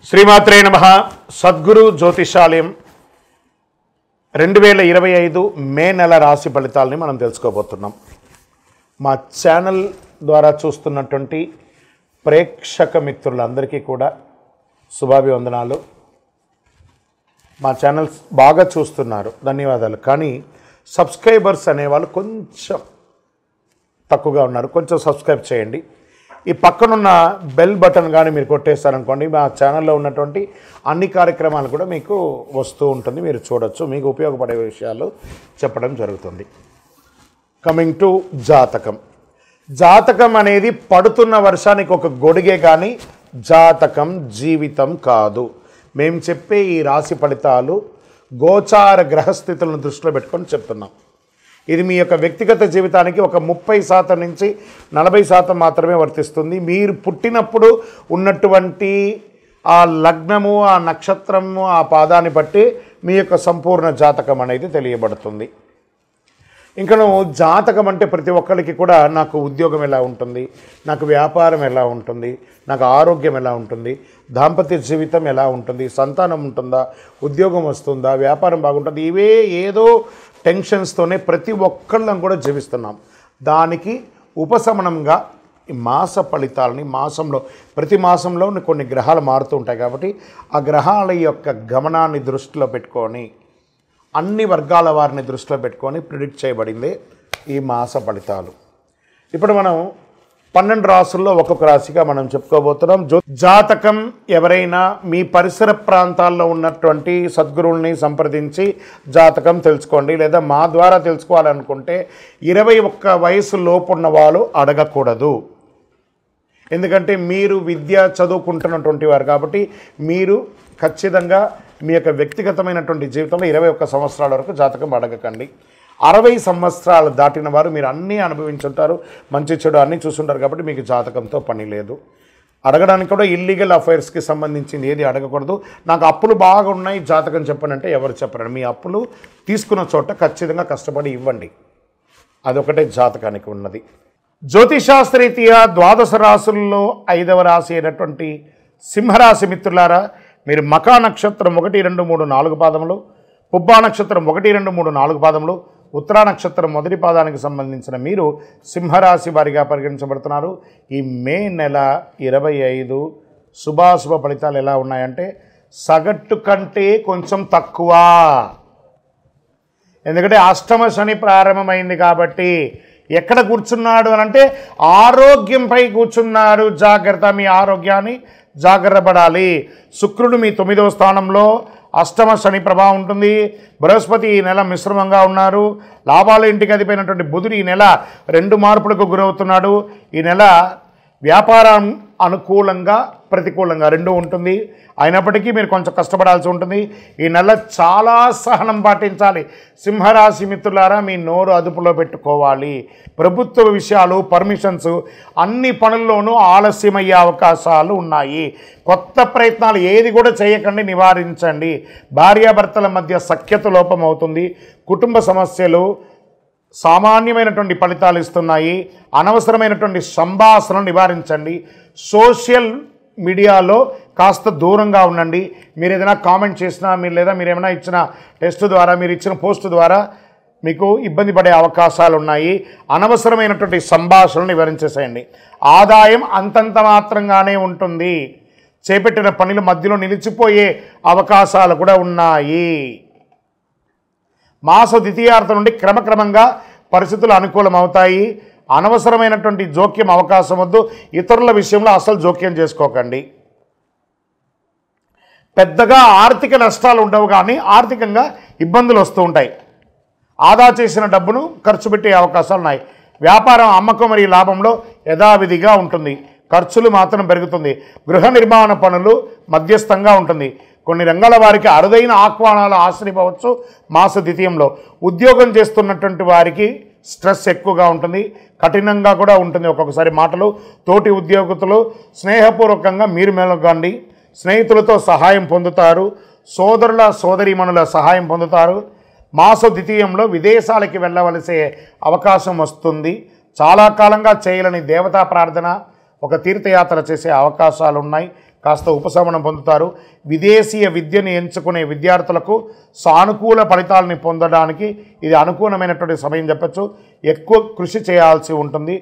శ్రీమాత్రే నమః. సద్గురు జ్యోతిషాలయం 2025 మే నెల రాశి ఫలితాలని మనం తెలుసుకోబోతున్నాం. మా ఛానల్ ద్వారా చూస్తున్నటువంటి ప్రేక్షక మిత్రులందరికీ కూడా శుభాభివందనాలు. మా ఛానల్ బాగా చూస్తున్నారు, ధన్యవాదాలు. కానీ సబ్స్క్రైబర్స్ అనేవాళ్ళు కొంచెం తక్కువగా ఉన్నారు, కొంచెం సబ్స్క్రైబ్ చేయండి. ఈ పక్కనున్న బెల్ బటన్ కానీ మీరు కొట్టేస్తారనుకోండి, మా ఛానల్లో ఉన్నటువంటి అన్ని కార్యక్రమాలు కూడా మీకు వస్తూ ఉంటుంది, మీరు చూడొచ్చు. మీకు ఉపయోగపడే విషయాలు చెప్పడం జరుగుతుంది. కమింగ్ టు జాతకం. జాతకం అనేది పడుతున్న వర్షానికి ఒక గొడుగే కానీ జాతకం జీవితం కాదు. మేము చెప్పే ఈ రాశి ఫలితాలు గోచార గ్రహస్థితులను దృష్టిలో పెట్టుకొని చెప్తున్నాం. ఇది మీ యొక్క వ్యక్తిగత జీవితానికి ఒక 30% నుంచి 40% మాత్రమే వర్తిస్తుంది. మీరు పుట్టినప్పుడు ఉన్నటువంటి ఆ లగ్నము, ఆ నక్షత్రము, ఆ పాదాన్ని బట్టి మీ యొక్క సంపూర్ణ జాతకం అనేది తెలియబడుతుంది. ఇంకా జాతకం అంటే ప్రతి ఒక్కరికి కూడా నాకు ఉద్యోగం ఎలా ఉంటుంది, నాకు వ్యాపారం ఎలా ఉంటుంది, నాకు ఆరోగ్యం ఎలా ఉంటుంది, దాంపత్య జీవితం ఎలా ఉంటుంది, సంతానం ఉంటుందా, ఉద్యోగం వస్తుందా, వ్యాపారం బాగుంటుంది, ఇవే ఏదో టెన్షన్స్తోనే ప్రతి ఒక్కళ్ళం కూడా జీవిస్తున్నాం. దానికి ఉపశమనంగా ఈ మాస ఫలితాలని ప్రతి మాసంలో కొన్ని గ్రహాలు మారుతూ ఉంటాయి కాబట్టి ఆ గ్రహాల యొక్క గమనాన్ని దృష్టిలో పెట్టుకొని అన్ని వర్గాల వారిని దృష్టిలో పెట్టుకొని ప్రిడిక్ట్ చేయబడింది ఈ మాస ఫలితాలు. ఇప్పుడు మనం 12 రాసుల్లో ఒక్కొక్క రాశిగా మనం చెప్పుకోబోతున్నాం. జాతకం ఎవరైనా మీ పరిసర ప్రాంతాల్లో ఉన్నటువంటి సద్గురువుల్ని సంప్రదించి జాతకం తెలుసుకోండి. లేదా మా ద్వారా తెలుసుకోవాలనుకుంటే 21 వయసు లోపు ఉన్న వాళ్ళు అడగకూడదు. ఎందుకంటే మీరు విద్య చదువుకుంటున్నటువంటి వారు కాబట్టి మీరు ఖచ్చితంగా మీ యొక్క వ్యక్తిగతమైనటువంటి జీవితంలో 21 సంవత్సరాల వరకు జాతకం అడగకండి. 60 సంవత్సరాలు దాటిన వారు మీరు అన్నీ అనుభవించుంటారు, మంచి చెడు అన్నీ చూసుంటారు కాబట్టి మీకు జాతకంతో పని లేదు. అడగడానికి కూడా ఇల్లీగల్ అఫైర్స్కి సంబంధించింది ఏది అడగకూడదు. నాకు అప్పులు బాగా ఉన్నాయి, జాతకం చెప్పనంటే ఎవరు చెప్పరు. మీ అప్పులు తీసుకున్న చోట ఖచ్చితంగా కష్టపడి ఇవ్వండి, అదొకటే జాతకానికి ఉన్నది. జ్యోతిషాస్త్రరీత్యా 12 రాశుల్లో 5వ రాశి అయినటువంటి సింహరాశి మిత్రులారా, మీరు మకా నక్షత్రం 1, 2, 3, 4 పాదములు, పుబ్బా నక్షత్రం 1, 2, 3, 4 పాదములు, ఉత్తరా నక్షత్రం 1 పాదానికి సంబంధించిన మీరు సింహరాశి వారిగా పరిగణించబడుతున్నారు. ఈ మే నెల 25 శుభాశుభ ఫలితాలు ఎలా ఉన్నాయంటే సగటు కంటే కొంచెం తక్కువ. ఎందుకంటే అష్టమ శని ప్రారంభమైంది కాబట్టి ఎక్కడ కూర్చున్నాడు అని అంటే ఆరోగ్యంపై కూర్చున్నారు. జాగ్రత్త, మీ ఆరోగ్యాన్ని జాగ్రత్త పడాలి. శుక్రుడు మీ 9వ స్థానంలో, అష్టమ శని ప్రభావం ఉంటుంది. బృహస్పతి ఈ నెల మిశ్రమంగా ఉన్నారు. లాభాల ఇంటికి అధిపైనటువంటి బుధుడు ఈ నెల 2 మార్పులకు గురవుతున్నాడు. ఈ నెల వ్యాపారం అనుకూలంగా ప్రతికూలంగా 2 ఉంటుంది. అయినప్పటికీ మీరు కొంచెం కష్టపడాల్సి ఉంటుంది. ఈ నెల చాలా సహనం పాటించాలి. సింహరాశి మిత్రులారా, మీ నోరు అదుపులో పెట్టుకోవాలి. ప్రభుత్వ విషయాలు, పర్మిషన్స్ అన్ని పనుల్లోనూ ఆలస్యమయ్యే అవకాశాలు ఉన్నాయి. కొత్త ప్రయత్నాలు ఏది కూడా చేయకండి, నివారించండి. భార్యాభర్తల మధ్య సఖ్యత లోపం అవుతుంది. కుటుంబ సమస్యలు సామాన్యమైనటువంటి ఫలితాలు ఇస్తున్నాయి. అనవసరమైనటువంటి సంభాషణలు నివారించండి. సోషల్ మీడియాలో కాస్త దూరంగా ఉండండి. మీరు ఏదైనా కామెంట్ చేసినా మీరు ఏమైనా ఇచ్చిన టెస్ట్ ద్వారా, మీరు ఇచ్చిన పోస్ట్ ద్వారా మీకు ఇబ్బంది పడే అవకాశాలు ఉన్నాయి. అనవసరమైనటువంటి సంభాషణలు నివారించేసేయండి. ఆదాయం అంతంత మాత్రంగానే ఉంటుంది. చేపట్టిన పనులు మధ్యలో నిలిచిపోయే అవకాశాలు కూడా ఉన్నాయి. మాస ద్వితీయార్థం నుండి క్రమక్రమంగా పరిస్థితులు అనుకూలమవుతాయి. అనవసరమైనటువంటి జోక్యం అవకాశం వద్దు. ఇతరుల విషయంలో అసలు జోక్యం చేసుకోకండి. పెద్దగా ఆర్థిక నష్టాలు ఉండవు, కానీ ఆర్థికంగా ఇబ్బందులు వస్తూ ఉంటాయి. ఆదా చేసిన డబ్బును ఖర్చు పెట్టే అవకాశాలు ఉన్నాయి. వ్యాపారం, అమ్మకం మరియు లాభంలో యథావిధిగా ఉంటుంది. ఖర్చులు మాత్రం పెరుగుతుంది. గృహ నిర్మాణ పనులు మధ్యస్థంగా ఉంటుంది. కొన్ని రంగాల వారికి అరుదైన ఆహ్వానాలు ఆశ్రయించవచ్చు. మాస ద్వితీయంలో ఉద్యోగం చేస్తున్నటువంటి వారికి స్ట్రెస్ ఎక్కువగా ఉంటుంది, కఠినంగా కూడా ఉంటుంది. ఒక్కొక్కసారి మాటలు తోటి ఉద్యోగులు స్నేహపూర్వకంగా మీరు మెలగండి. స్నేహితులతో సహాయం పొందుతారు. సోదరుల సోదరీమణుల సహాయం పొందుతారు. మాస ద్వితీయంలో విదేశాలకి వెళ్ళవలసే అవకాశం వస్తుంది. చాలా కాలంగా చేయలేని దేవతా ప్రార్థన, ఒక తీర్థయాత్ర చేసే అవకాశాలు ఉన్నాయి. కాస్త ఉపశమనం పొందుతారు. విదేశీయ విద్యను ఎంచుకునే విద్యార్థులకు సానుకూల ఫలితాలని పొందడానికి ఇది అనుకూలమైనటువంటి సమయం చెప్పచ్చు. ఎక్కువ కృషి చేయాల్సి ఉంటుంది.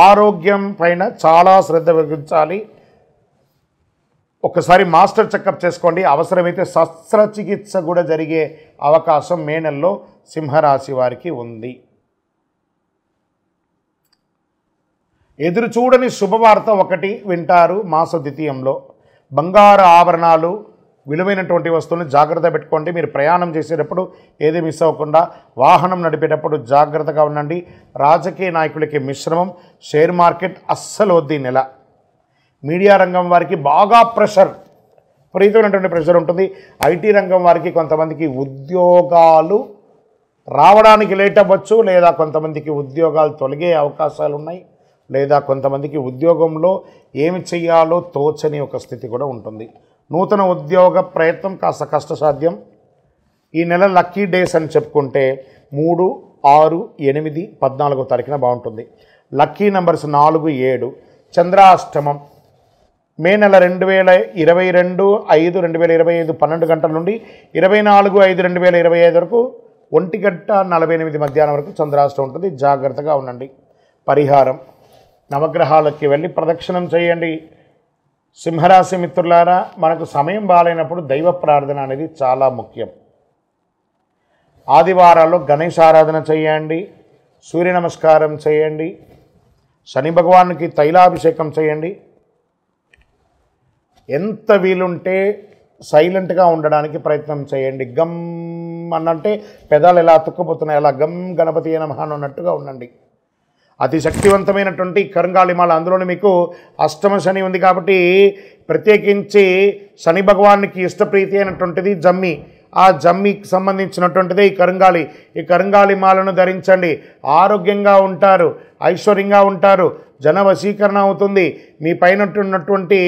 ఆరోగ్యం పైన చాలా శ్రద్ధ వహించాలి. ఒకసారి మాస్టర్ చెకప్ చేసుకోండి. అవసరమైతే శస్త్రచికిత్స కూడా జరిగే అవకాశం మే నెలలో సింహరాశి వారికి ఉంది. ఎదురు చూడని శుభవార్త ఒకటి వింటారు మాస ద్వితీయంలో. బంగారు ఆభరణాలు, విలువైనటువంటి వస్తువులను జాగ్రత్త పెట్టుకోండి. మీరు ప్రయాణం చేసేటప్పుడు ఏది మిస్ అవ్వకుండా, వాహనం నడిపేటప్పుడు జాగ్రత్తగా ఉండండి. రాజకీయ నాయకులకి మిశ్రమం. షేర్ మార్కెట్ అస్సలు వద్దు ఈ నెల. మీడియా రంగం వారికి బాగా విపరీతమైనటువంటి ప్రెషర్ ఉంటుంది. ఐటీ రంగం వారికి కొంతమందికి ఉద్యోగాలు రావడానికి లేట్ అవ్వచ్చు, లేదా కొంతమందికి ఉద్యోగాలు తొలగే అవకాశాలు ఉన్నాయి, లేదా కొంతమందికి ఉద్యోగంలో ఏమి చేయాలో తోచని ఒక స్థితి కూడా ఉంటుంది. నూతన ఉద్యోగ ప్రయత్నం కాస్త కష్టసాధ్యం. ఈ నెల లక్కీ డేస్ అని చెప్పుకుంటే 3, 6, 8, 14 తారీఖున బాగుంటుంది. Lucky numbers 4, 7. చంద్రాష్టమం మే నెల 2022 5 2025 12 గంటల నుండి 24 5 2025 వరకు 1:48 మధ్యాహ్నం వరకు చంద్రాష్టమం ఉంటుంది. జాగ్రత్తగా ఉండండి. పరిహారం, నవగ్రహాలకి వెళ్ళి ప్రదక్షిణం చేయండి. సింహరాశి మిత్రులారా, మనకు సమయం బాగాలేనప్పుడు దైవ ప్రార్థన అనేది చాలా ముఖ్యం. ఆదివారాల్లో గణేశ ఆరాధన చేయండి, సూర్య నమస్కారం చేయండి, శని భగవానుకి తైలాభిషేకం చేయండి. ఎంత వీలుంటే సైలెంట్గా ఉండడానికి ప్రయత్నం చేయండి. గమ్ అన్నంటే పెదాలు ఎలా అతుక్కుపోతున్నాయి, అలా గమ్ గణపతి నమః అన్నట్టుగా ఉండండి. అతి శక్తివంతమైనటువంటి కరుంగాళిమాల, అందులోని మీకు అష్టమ శని ఉంది కాబట్టి ప్రత్యేకించి శని భగవానికి ఇష్టప్రీతి అయినటువంటిది జమ్మి. ఆ జమ్మికి సంబంధించినటువంటిదే ఈ కరుంగాళి. ఈ కరుంగాళిమాలను ధరించండి. ఆరోగ్యంగా ఉంటారు, ఐశ్వర్యంగా ఉంటారు, జన వశీకరణ అవుతుంది. మీ పైన ఉన్నటువంటి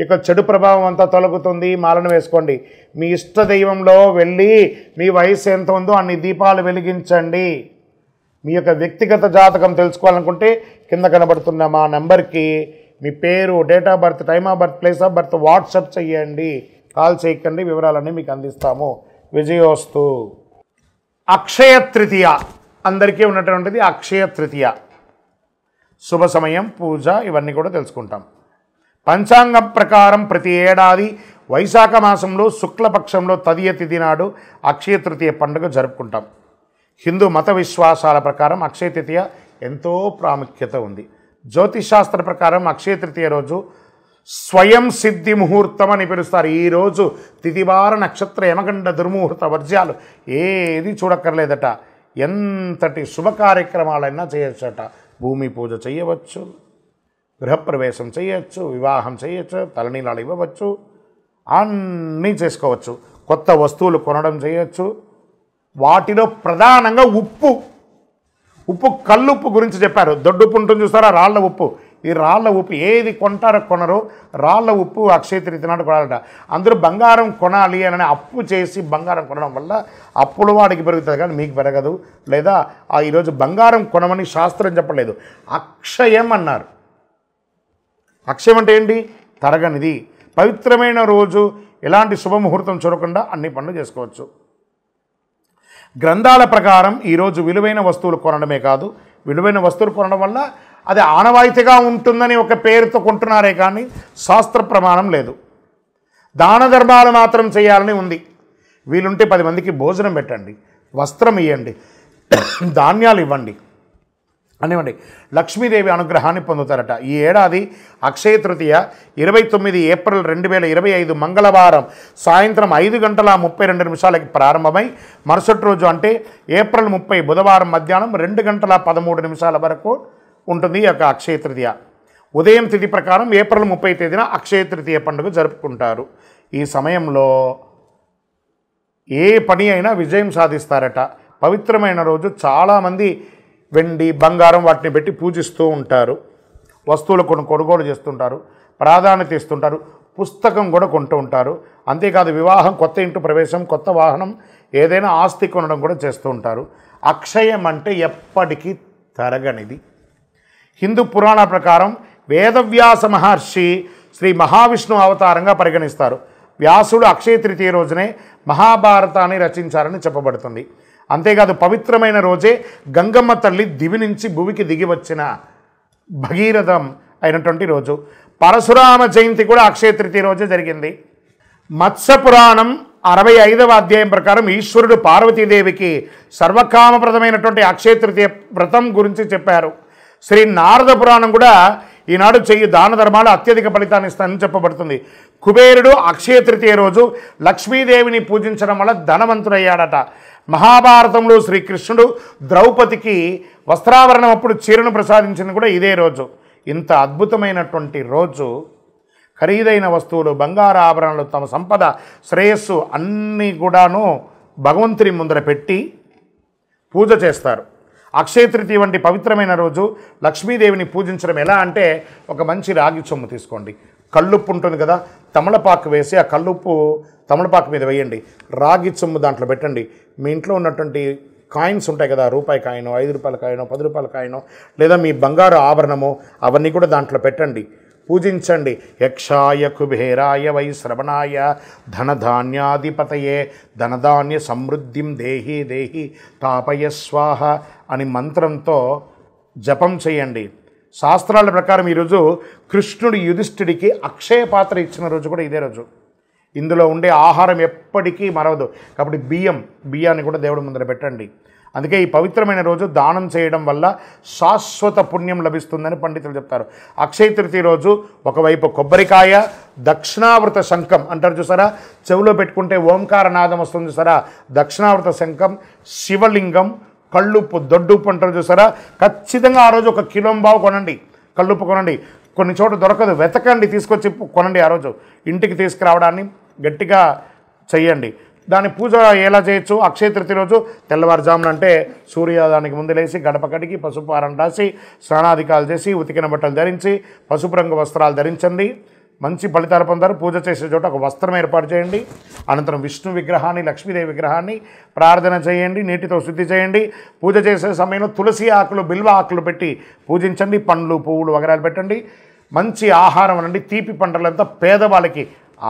ఇక చెడు ప్రభావం అంతా తొలగుతుంది. మాలను వేసుకోండి. మీ ఇష్ట దైవంలో వెళ్ళి మీ వయసు ఎంత ఉందో అన్ని దీపాలు వెలిగించండి. మీ యొక్క వ్యక్తిగత జాతకం తెలుసుకోవాలనుకుంటే కింద కనబడుతున్న మా నెంబర్కి మీ పేరు, date of birth, time of birth, place of birth WhatsApp చేయండి. కాల్ చేయకండి, వివరాలన్నీ మీకు అందిస్తాము. విజయోస్తు. అక్షయ తృతీయ అందరికీ ఉన్నటువంటిది. అక్షయ తృతీయ శుభ సమయం, పూజ ఇవన్నీ కూడా తెలుసుకుంటాం. పంచాంగం ప్రకారం ప్రతి ఏడాది వైశాఖ మాసంలో శుక్లపక్షంలో తదియ తిథి నాడు అక్షయ తృతీయ పండుగ జరుపుకుంటాం. హిందూ మత విశ్వాసాల ప్రకారం అక్షయ తృతీయ ఎంతో ప్రాముఖ్యత ఉంది. జ్యోతిషాస్త్ర ప్రకారం అక్షయ తృతీయ రోజు స్వయం సిద్ధి ముహూర్తం అని పిలుస్తారు. ఈరోజు తిథివార నక్షత్ర యమగండ దుర్ముహూర్త వర్జ్యాలు ఏది చూడక్కర్లేదట. ఎంతటి శుభ కార్యక్రమాలైనా చేయొచ్చట. భూమి పూజ చేయవచ్చు, గృహప్రవేశం చేయొచ్చు, వివాహం చేయొచ్చు, తలనీలాలు ఇవ్వవచ్చు, అన్నీ చేసుకోవచ్చు. కొత్త వస్తువులు కొనడం చేయొచ్చు. వాటిలో ప్రధానంగా ఉప్పు కల్లుప్పు గురించి చెప్పారు. దొడ్డుప్పు ఉంటుంది చూస్తారా, రాళ్ల ఉప్పు. ఈ రాళ్ల ఉప్పు ఏది కొంటారో కొనరో రాళ్ల ఉప్పు అక్షయ తృతీయ నాడు కొనాలట. అందరూ బంగారం కొనాలి అని అప్పు చేసి బంగారం కొనడం వల్ల అప్పుల వాడికి పెరుగుతుంది కానీ మీకు పెరగదు. లేదా ఈరోజు బంగారం కొనమని శాస్త్రం చెప్పలేదు, అక్షయం అన్నారు. అక్షయం అంటే ఏంటి? తరగనిది. పవిత్రమైన రోజు, ఎలాంటి శుభముహూర్తం చూడకుండా అన్ని పనులు చేసుకోవచ్చు. గ్రంథాల ప్రకారం ఈరోజు విలువైన వస్తువులు కొనడమే కాదు, విలువైన వస్తువులు కొనడం వల్ల అది ఆనవాయితీగా ఉంటుందని ఒక పేరుతో కొంటున్నారే కానీ శాస్త్ర ప్రమాణం లేదు. దాన ధర్మాలు మాత్రం చేయాలని ఉంది. వీలుంటే 10 మందికి భోజనం పెట్టండి, వస్త్రం ఇవ్వండి, ధాన్యాలు ఇవ్వండి అనివ్వండి. లక్ష్మీదేవి అనుగ్రహాన్ని పొందుతారట. ఈ ఏడాది అక్షయ తృతీయ 29 ఏప్రిల్ 2025 మంగళవారం సాయంత్రం 5:32 ప్రారంభమై మరుసటి రోజు అంటే ఏప్రిల్ 30 బుధవారం మధ్యాహ్నం 2:13 వరకు ఉంటుంది ఈ యొక్క అక్షయ తృతీయ. ఉదయం తిథి ప్రకారం ఏప్రిల్ 30 తేదీన అక్షయ తృతీయ పండుగ జరుపుకుంటారు. ఈ సమయంలో ఏ పని అయినా విజయం సాధిస్తారట. పవిత్రమైన రోజు. చాలామంది వెండి, బంగారం వాటిని పెట్టి పూజిస్తూ ఉంటారు. వస్తువులు కొనుగోలు చేస్తుంటారు, ప్రాధాన్యత ఇస్తుంటారు, పుస్తకం కూడా కొంటూ ఉంటారు. అంతేకాదు వివాహం, కొత్త ఇంటి ప్రవేశం, కొత్త వాహనం, ఏదైనా ఆస్తి కొనడం కూడా చేస్తూ ఉంటారు. అక్షయం అంటే ఎప్పటికీ తరగనిది. హిందూ పురాణ ప్రకారం వేదవ్యాస మహర్షి శ్రీ మహావిష్ణు అవతారంగా పరిగణిస్తారు. వ్యాసుడు అక్షయ తృతీయ రోజునే మహాభారతాన్ని రచించారని చెప్పబడుతుంది. అంతేకాదు పవిత్రమైన రోజే గంగమ్మ తల్లి దివి నుంచి భూమికి దిగి వచ్చిన భగీరథం అయినటువంటి రోజు. పరశురామ జయంతి కూడా అక్షయ తృతీయ రోజే జరిగింది. మత్స్య పురాణం 65వ అధ్యాయం ప్రకారం ఈశ్వరుడు పార్వతీదేవికి సర్వకామప్రదమైనటువంటి అక్షయ తృతీయ వ్రతం గురించి చెప్పారు. శ్రీ నారద పురాణం కూడా ఈనాడు చెయ్యి దాన ధర్మాలు అత్యధిక ఫలితాన్ని ఇస్తానని చెప్పబడుతుంది. కుబేరుడు అక్షయ తృతీయ రోజు లక్ష్మీదేవిని పూజించడం వల్ల ధనవంతుడయ్యాడట. మహాభారతంలో శ్రీకృష్ణుడు ద్రౌపదికి వస్త్రాభరణం అప్పుడు చీరను ప్రసాదించింది కూడా ఇదే రోజు. ఇంత అద్భుతమైనటువంటి రోజు ఖరీదైన వస్తువులు, బంగారు ఆభరణాలు, తమ సంపద, శ్రేయస్సు అన్నీ కూడాను భగవంతుని ముందర పెట్టి పూజ చేస్తారు. అక్షయ తృతీయ వంటి పవిత్రమైన రోజు లక్ష్మీదేవిని పూజించడం ఎలా అంటే, ఒక మంచి రాగి చెంబు తీసుకోండి, కల్లుప్పు ఉంటుంది కదా, తమలపాకు వేసి ఆ కల్లుప్పు తమలపాకు మీద వేయండి, రాగి చెంబు దాంట్లో పెట్టండి. మీ ఇంట్లో ఉన్నటువంటి కాయిన్స్ ఉంటాయి కదా, రూపాయి కాయినో, 5 రూపాయల కాయినో, 10 రూపాయల కాయినో, లేదా మీ బంగారు ఆభరణము, అవన్నీ కూడా దాంట్లో పెట్టండి, పూజించండి. యక్షాయ కుబేరాయ వై శ్రవణాయ ధనధాన్యాధిపతయే ధనధాన్య సమృద్ధిం దేహి దేహి తాపయ స్వాహ అని మంత్రంతో జపం చేయండి. శాస్త్రాల ప్రకారం ఈరోజు కృష్ణుడు యుధిష్ఠిడికి అక్షయ పాత్ర ఇచ్చిన రోజు కూడా ఇదే రోజు. ఇందులో ఉండే ఆహారం ఎప్పటికీ మరవదు కాబట్టి బియ్యాన్ని కూడా దేవుడి ముందర పెట్టండి. అందుకే ఈ పవిత్రమైన రోజు దానం చేయడం వల్ల శాశ్వత పుణ్యం లభిస్తుందని పండితులు చెప్తారు. అక్షయ తృతీయ రోజు ఒకవైపు కొబ్బరికాయ, దక్షిణావృత శంఖం అంటారు చూసారా, చెవిలో పెట్టుకుంటే ఓంకార నాదం వస్తుంది చూసారా, దక్షిణావృత శంఖం, శివలింగం, కళ్ళుప్పు, దొడ్డుప్పు అంటారు చూసారా, ఖచ్చితంగా ఆ రోజు 1 కిలోంబావు కొనండి, కళ్ళుప్పు కొనండి. కొన్ని చోట్ల దొరకదు, వెతకండి, తీసుకొచ్చి కొనండి. ఆ రోజు ఇంటికి తీసుకురావడాన్ని గట్టిగా చెయ్యండి. దాని పూజ ఎలా చేయొచ్చు? అక్షయ తృతీయ రోజు తెల్లవారుజామున అంటే సూర్యోదయానికి ముందు లేచి గడప కడిగి పసుపు ఆరం రాసి స్నానాధికాలు చేసి ఉతికిన బట్టలు ధరించి పసుపు రంగు వస్త్రాలు ధరించండి. మంచి ఫలితాలు పొందారు. పూజ చేసే చోట ఒక వస్త్రం ఏర్పాటు చేయండి. అనంతరం విష్ణు విగ్రహాన్ని, లక్ష్మీదేవి విగ్రహాన్ని ప్రార్థన చేయండి, నీటితో శుద్ధి చేయండి. పూజ చేసే సమయంలో తులసి ఆకులు, బిల్వ ఆకులు పెట్టి పూజించండి. పండ్లు, పువ్వులు వగరాలు పెట్టండి. మంచి ఆహారం అనండి. తీపి పంటలంతా పేదవాళ్ళకి,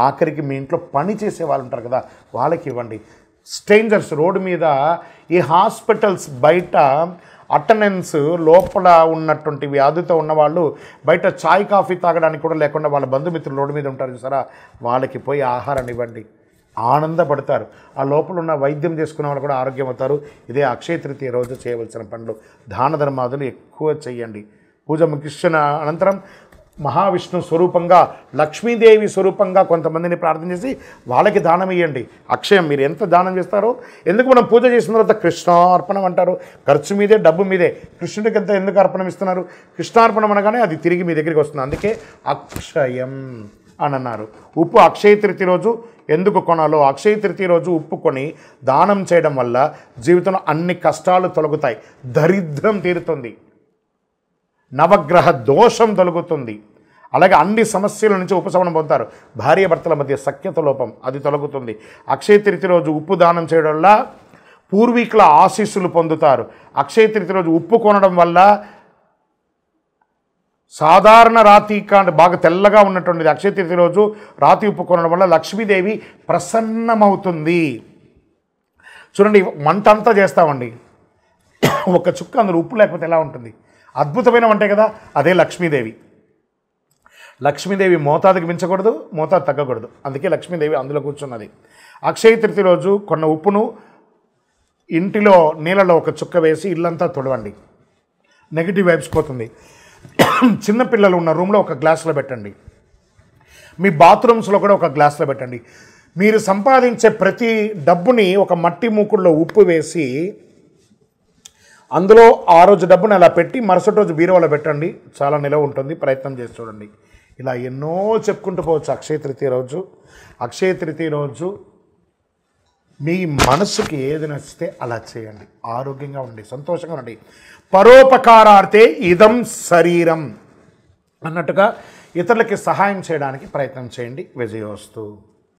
ఆఖరికి మీ ఇంట్లో పని చేసే వాళ్ళు ఉంటారు కదా, వాళ్ళకి ఇవ్వండి. స్ట్రేంజర్స్ రోడ్డు మీద, ఈ హాస్పిటల్స్ బయట అటెండెన్స్ లోపల ఉన్నటువంటి వ్యాధితో ఉన్నవాళ్ళు బయట చాయ్ కాఫీ తాగడానికి కూడా లేకుండా వాళ్ళ బంధుమిత్రులు రోడ్డు మీద ఉంటారు చూసారా, వాళ్ళకి పోయి ఆహారాన్ని ఇవ్వండి, ఆనందపడతారు. ఆ లోపల ఉన్న వైద్యం చేసుకునే వాళ్ళు కూడా ఆరోగ్యం అవుతారు. ఇదే అక్షయ తృతీయ రోజు చేయవలసిన పనులు. దాన ధర్మాదులు ఎక్కువ చేయండి. పూజ ముగిసిన అనంతరం మహావిష్ణు స్వరూపంగా, లక్ష్మీదేవి స్వరూపంగా కొంతమందిని ప్రార్థన చేసి వాళ్ళకి దానం ఇవ్వండి. అక్షయం మీరు ఎంత దానం చేస్తారో, ఎందుకు మనం పూజ చేసిన తర్వాత కృష్ణార్పణం అంటారు, ఖర్చు మీదే, డబ్బు మీదే. కృష్ణుడికి ఎంత ఎందుకు అర్పణం ఇస్తున్నారు? కృష్ణార్పణం అనగానే అది తిరిగి మీ దగ్గరికి వస్తుంది. అందుకే అక్షయం అని అన్నారు. ఉప్పు అక్షయ తృతీయ రోజు ఎందుకు కొనాలో, అక్షయ తృతీయ రోజు ఉప్పు కొని దానం చేయడం వల్ల జీవితంలో అన్ని కష్టాలు తొలగుతాయి, దరిద్రం తీరుతుంది, నవగ్రహ దోషం తొలగుతుంది, అలాగే అన్ని సమస్యల నుంచి ఉపశమనం పొందుతారు. భార్యాభర్తల మధ్య సఖ్యత లోపం అది తొలగుతుంది. అక్షయ తృతీయ రోజు ఉప్పు దానం చేయడం వల్ల పూర్వీకుల ఆశీస్సులు పొందుతారు. అక్షయ తృతీయ రోజు ఉప్పు కొనడం వల్ల సాధారణ రాతి కాండ బాగా తెల్లగా ఉన్నటువంటిది అక్షయ తృతీయ రోజు రాతి ఉప్పు కొనడం వల్ల లక్ష్మీదేవి ప్రసన్నమవుతుంది. చూడండి, వంట అంతా చేస్తామండి, ఒక చుక్క అందులో ఉప్పు లేకపోతే ఎలా ఉంటుంది? అద్భుతమైన వంటే కదా, అదే లక్ష్మీదేవి. లక్ష్మీదేవి మోతాదుకి మించకూడదు, మోతాదు తగ్గకూడదు. అందుకే లక్ష్మీదేవి అందులో కూర్చున్నది. అక్షయ తృతీయ రోజు కొన్న ఉప్పును ఇంటిలో నీళ్ళలో ఒక చుక్క వేసి ఇల్లంతా తుడవండి, నెగిటివ్ వైబ్స్ పోతుంది. చిన్నపిల్లలు ఉన్న రూమ్లో ఒక గ్లాసులో పెట్టండి, మీ బాత్రూమ్స్లో కూడా ఒక గ్లాసులో పెట్టండి. మీరు సంపాదించే ప్రతి డబ్బుని ఒక మట్టి మూకుడులో ఉప్పు వేసి అందులో ఆ రోజు డబ్బుని అలా పెట్టి మరుసటి రోజు బీరువాలో పెట్టండి, చాలా నిలవ ఉంటుంది. ప్రయత్నం చేసి చూడండి. ఇలా ఎన్నో చెప్పుకుంటూ పోవచ్చు. అక్షయ తృతీయ రోజు, అక్షయ తృతీయ రోజు మీ మనసుకి ఏది నచ్చితే అలా చేయండి. ఆరోగ్యంగా ఉండి సంతోషంగా ఉండి. పరోపకారార్థే ఇదం శరీరం అన్నట్టుగా ఇతరులకి సహాయం చేయడానికి ప్రయత్నం చేయండి. విజయోస్తు.